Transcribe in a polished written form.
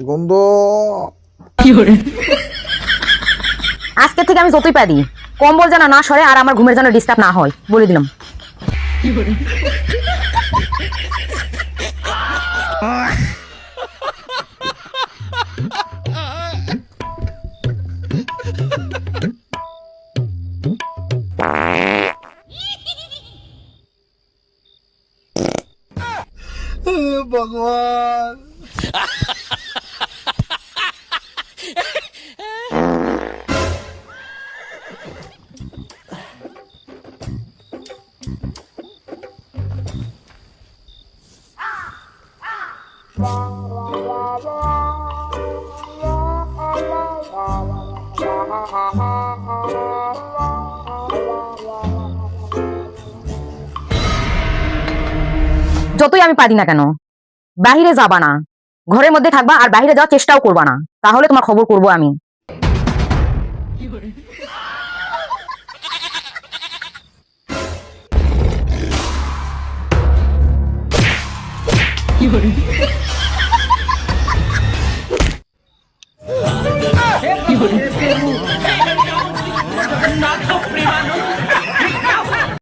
গন্ধ। আজকে থেকে আমি যতই পারি কম্বল যেন না সরে আর আমার ঘুমের যেন ডিস্টার্ব না হয় বলে দিলাম। ভগবান। যতই আমি পারি না কেন বাহিরে যাবা না, ঘরের মধ্যে থাকবা আর বাহিরে যাওয়ার চেষ্টাও করবা না, তাহলে তোমার খবর করবো আমি।